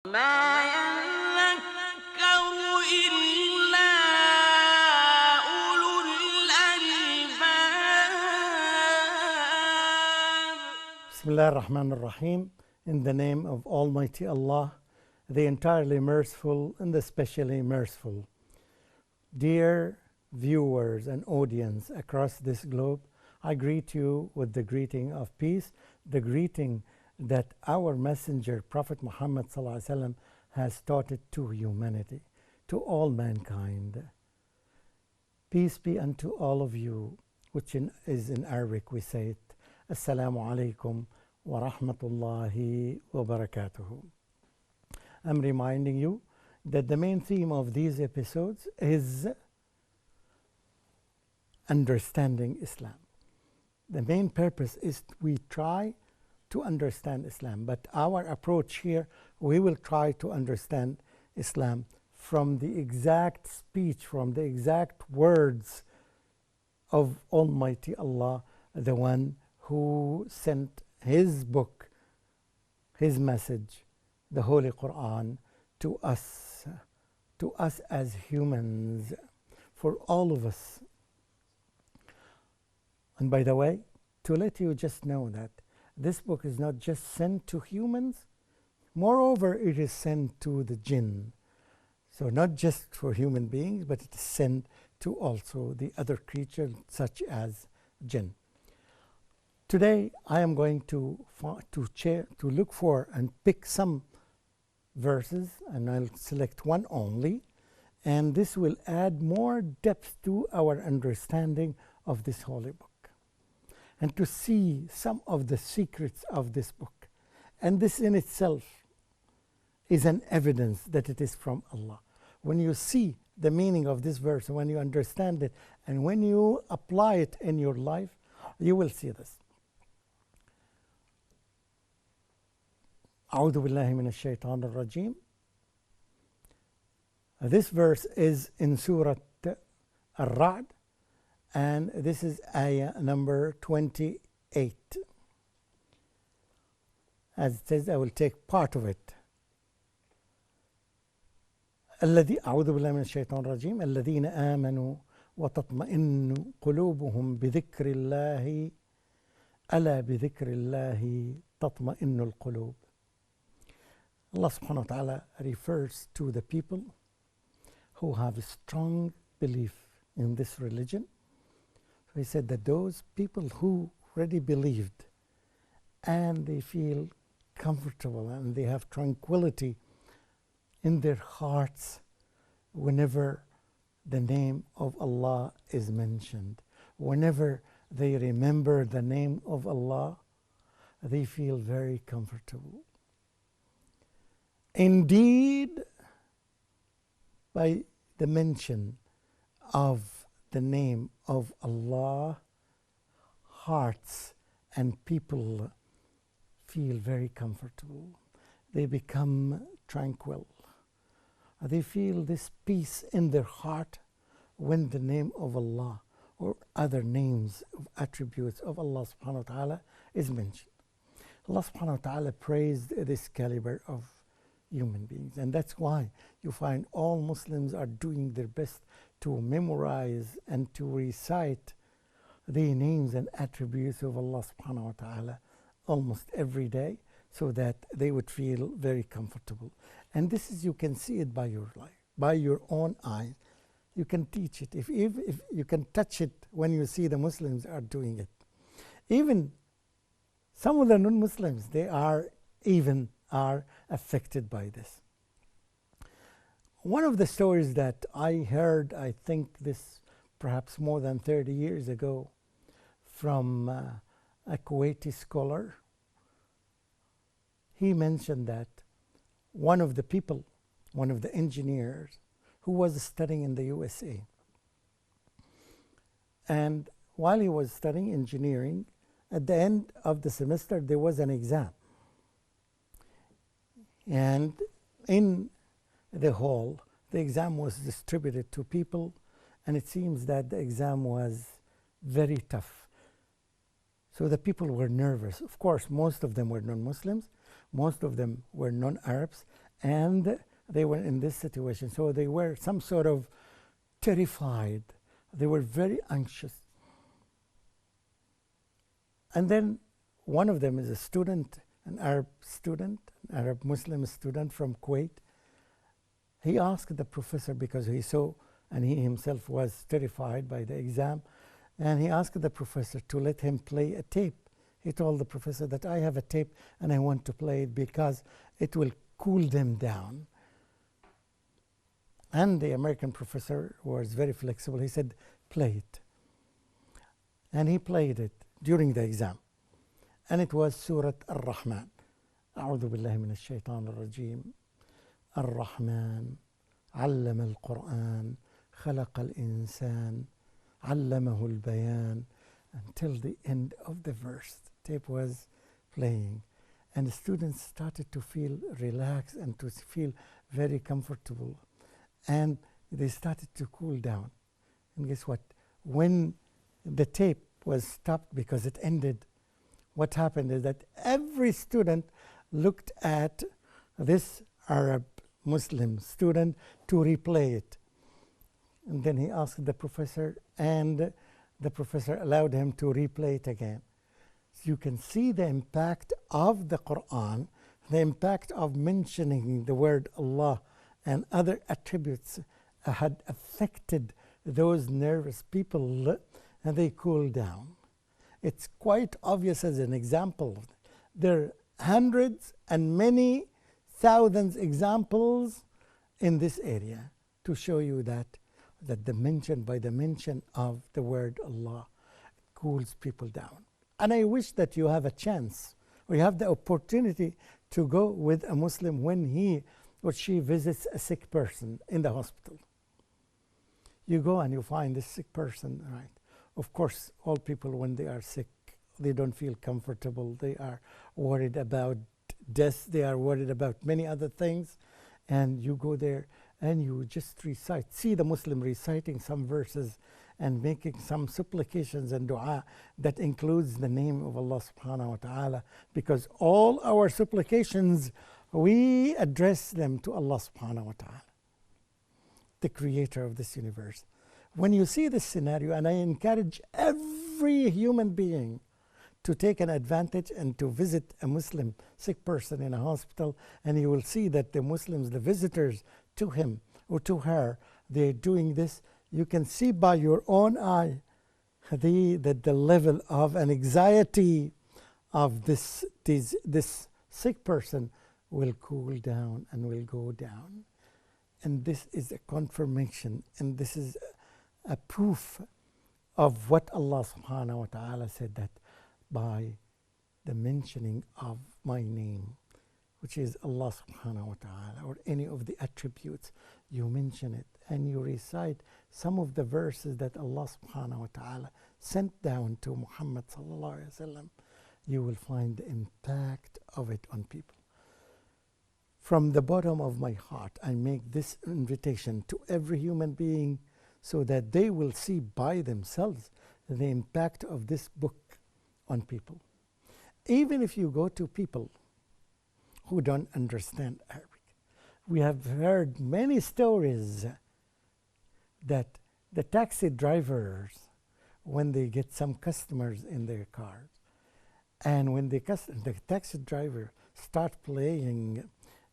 ما يذكر إلا أولو الألباب. Bismillah ar-Rahman ar-Rahim. In the name of Almighty Allah, the entirely merciful and the specially merciful. Dear viewers and audience across this globe, I greet you with the greeting of peace, the greeting that our messenger Prophet Muhammad ﷺ has taught it to humanity, to all mankind. Peace be unto all of you, which is in Arabic we say it, Assalamu alaikum wa rahmatullahi wa barakatuhu. I'm reminding you that the main theme of these episodes is understanding Islam. The main purpose is we try to understand Islam, but our approach here, we will try to understand Islam from the exact speech, from the exact words of Almighty Allah, the one who sent His book, His message, the Holy Quran, to us as humans, for all of us. And by the way, to let you just know that this book is not just sent to humans, moreover, it is sent to the jinn. So not just for human beings, but it is sent to also the other creatures such as jinn. Today, I am going to look for and pick some verses, and I'll select one only, and this will add more depth to our understanding of this holy book, and to see some of the secrets of this book. And this in itself is an evidence that it is from Allah. When you see the meaning of this verse, when you understand it, and when you apply it in your life, you will see this. أعوذ بالله من الشيطان الرجيم. This verse is in Surah Ar-Ra'd, and this is ayah number 28. As it says, I will take part of it. أعوذ بالله من الشيطان الرجيم الذين آمنوا وتطمئن قلوبهم بذكر الله ألا بذكر الله تطمئن القلوب. Allah subhanahu wa ta'ala refers to the people who have a strong belief in this religion. So he said that those people who already believed and they feel comfortable and they have tranquility in their hearts whenever the name of Allah is mentioned, whenever they remember the name of Allah, they feel very comfortable. Indeed, by the mention of the name of Allah, hearts and people feel very comfortable. They become tranquil. They feel this peace in their heart when the name of Allah or other names of attributes of Allah subhanahu wa ta'ala is mentioned. Allah subhanahu wa ta'ala praised this caliber of human beings, and that's why you find all Muslims are doing their best to memorize and to recite the names and attributes of Allah subhanahu wa ta'ala almost every day, so that they would feel very comfortable. And this is, you can see it by your life, by your own eyes. You can teach it. If you can touch it when you see the Muslims are doing it. Even some of the non-Muslims, they are affected by this. One of the stories that I heard, I think this perhaps more than 30 years ago, from a Kuwaiti scholar, he mentioned that one of the people, one of the engineers who was studying in the USA, and while he was studying engineering, at the end of the semester there was an exam. And in the hall, the exam was distributed to people, and it seems that the exam was very tough. So the people were nervous. Of course, most of them were non-Muslims, most of them were non-Arabs, and they were in this situation. So they were some sort of terrified. They were very anxious. And then one of them is a student, an Arab student, an Arab Muslim student from Kuwait. He asked the professor, because he saw and he himself was terrified by the exam, and he asked the professor to let him play a tape. He told the professor that I have a tape and I want to play it because it will cool them down. And the American professor was very flexible. He said, play it. And he played it during the exam. And it was Surah Ar-Rahman. أعوذ بالله من الشيطان الرجيم. الرحمن علم القرآن خلق الإنسان علمه البيان, until the end of the verse. The tape was playing, and the students started to feel relaxed and to feel very comfortable, and they started to cool down. And guess what? When the tape was stopped because it ended, what happened is that every student looked at this Arab Muslim student to replay it. And then he asked the professor, and the professor allowed him to replay it again. So you can see the impact of the Quran, the impact of mentioning the word Allah and other attributes had affected those nervous people, and they cooled down. It's quite obvious as an example. There are hundreds and many thousands examples in this area to show you that the mention of the word Allah cools people down. And I wish that you have a chance, or you have the opportunity to go with a Muslim when he or she visits a sick person in the hospital. You go and you find this sick person, right? Of course, all people, when they are sick, they don't feel comfortable. They are worried about death. They are worried about many other things. And you go there and you just recite. See the Muslim reciting some verses and making some supplications and dua that includes the name of Allah subhanahu wa ta'ala, because all our supplications, we address them to Allah subhanahu wa ta'ala, the creator of this universe. When you see this scenario, and I encourage every human being to take an advantage and to visit a Muslim sick person in a hospital, and you will see that the Muslims, the visitors to him or to her, they're doing this. You can see by your own eye that the level of an anxiety of this sick person will cool down and will go down. And this is a confirmation, and this is a proof of what Allah subhanahu wa ta'ala said, that by the mentioning of my name, which is Allah subhanahu wa ta'ala, or any of the attributes, you mention it and you recite some of the verses that Allah subhanahu wa ta'ala sent down to Muhammad sallallahu alaihi wasallam, you will find the impact of it on people. From the bottom of my heart, I make this invitation to every human being so that they will see by themselves the impact of this book on people. Even if you go to people who don't understand Arabic, we have heard many stories that the taxi drivers, when they get some customers in their cars, and when the taxi driver start playing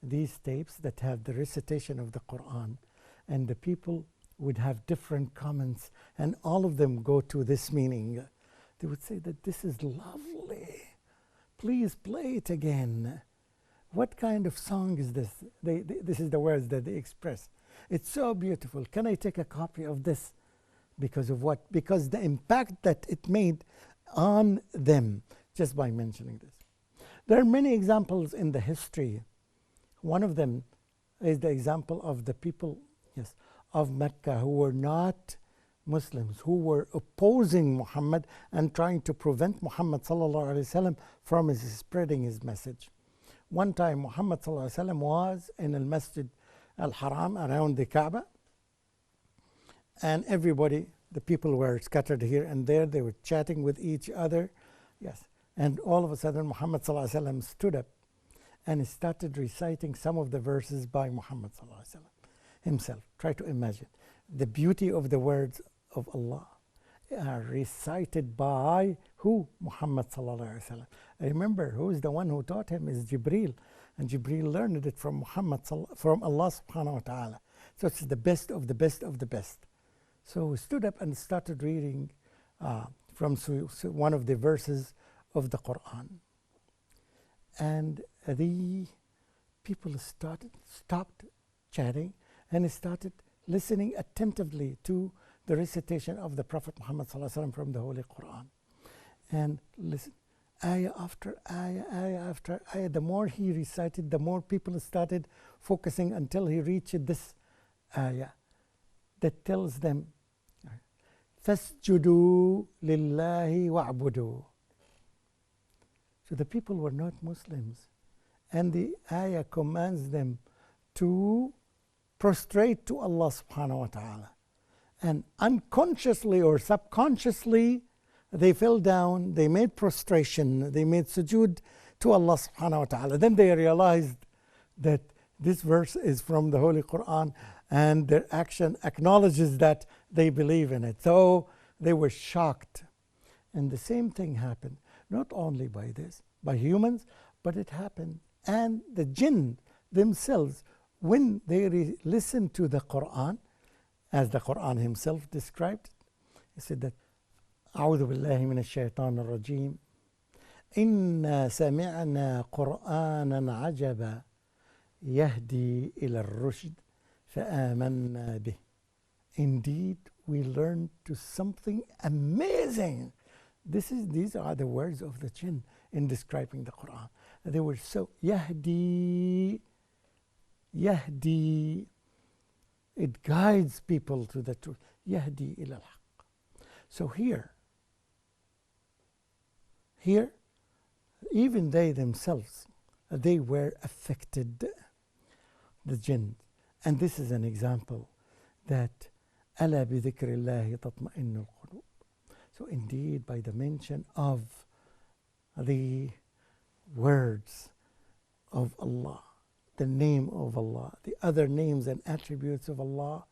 these tapes that have the recitation of the Quran, and the people would have different comments, and all of them go to this meaning. They would say that this is lovely. Please play it again. What kind of song is this? This is the words that they express. It's so beautiful. Can I take a copy of this? Because of what? Because the impact that it made on them just by mentioning this. There are many examples in the history. One of them is the example of the people, of Mecca, who were not Muslims, who were opposing Muhammad and trying to prevent Muhammad sallallahu alaihi wasallam from spreading his message. One time Muhammad sallallahu alaihi wasallam was in al Masjid al-Haram around the Kaaba, and everybody, the people were scattered here and there. They were chatting with each other, and all of a sudden Muhammad sallallahu alaihi wasallam stood up and started reciting some of the verses by Muhammad himself. Try to imagine the beauty of the words of Allah are recited by who? Muhammad sallallahu alaihi wasallam. Remember, who is the one who taught him is Jibril, and Jibril learned it from from Allah subhanahu wa ta'ala. So it's the best of the best of the best. So we stood up and started reading from one of the verses of the Quran, and the people stopped chatting and started listening attentively to the recitation of the Prophet Muhammad from the Holy Quran. And listen, ayah after ayah, ayah after ayah. The more he recited, the more people started focusing until he reached this ayah that tells them, فَاسْجُدُوا لِلَّهِ وَاعْبُدُوا. So the people were not Muslims. And the ayah commands them to prostrate to Allah subhanahu wa ta'ala. And unconsciously or subconsciously, they fell down, they made prostration, they made sujood to Allah subhanahu wa ta'ala. Then they realized that this verse is from the Holy Quran, and their action acknowledges that they believe in it. So they were shocked. And the same thing happened, not only by this, by humans, but it happened. And the jinn themselves, when they listened to the Quran, as the Quran himself described, he said that, أعوذ بالله من الشيطان الرجيم إنا سمعنا قرآنا عجبا يهدي إلى الرشد فآمنا به. Indeed, we learned to something amazing. These are the words of the jinn in describing the Quran. They were so Yahdi. It guides people to the truth. Yahdi ila al-haq. So here, even they themselves, they were affected, the jinn. And this is an example that ألا بذكر الله تطمئن القلوب. So indeed, by the mention of the words of Allah, the name of Allah, the other names and attributes of Allah,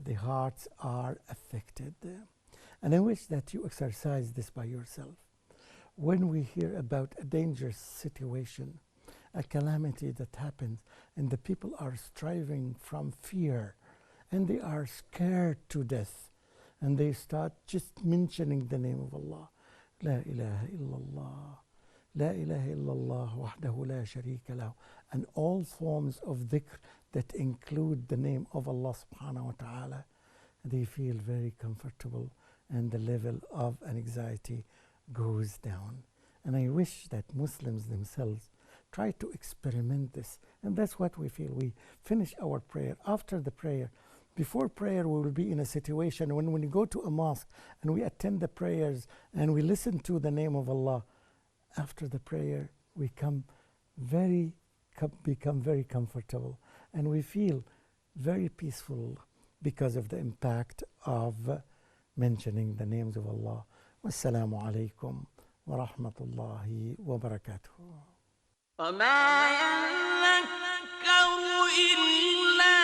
the hearts are affected. And I wish that you exercise this by yourself. When we hear about a dangerous situation, a calamity that happens, and the people are striving from fear, and they are scared to death, and they start just mentioning the name of Allah. La ilaha illallah. La ilaha illallah wahdahu la sharika lahu. And all forms of dhikr that include the name of Allah subhanahu wa ta'ala, they feel very comfortable, and the level of anxiety goes down. And I wish that Muslims themselves try to experiment this. And that's what we feel. We finish our prayer. After the prayer, before prayer, we will be in a situation when we go to a mosque and we attend the prayers and we listen to the name of Allah. After the prayer, we become very comfortable, and we feel very peaceful because of the impact of mentioning the names of Allah. Wassalamu alaikum wa rahmatullahi wa barakatuh. وما يذكر إلا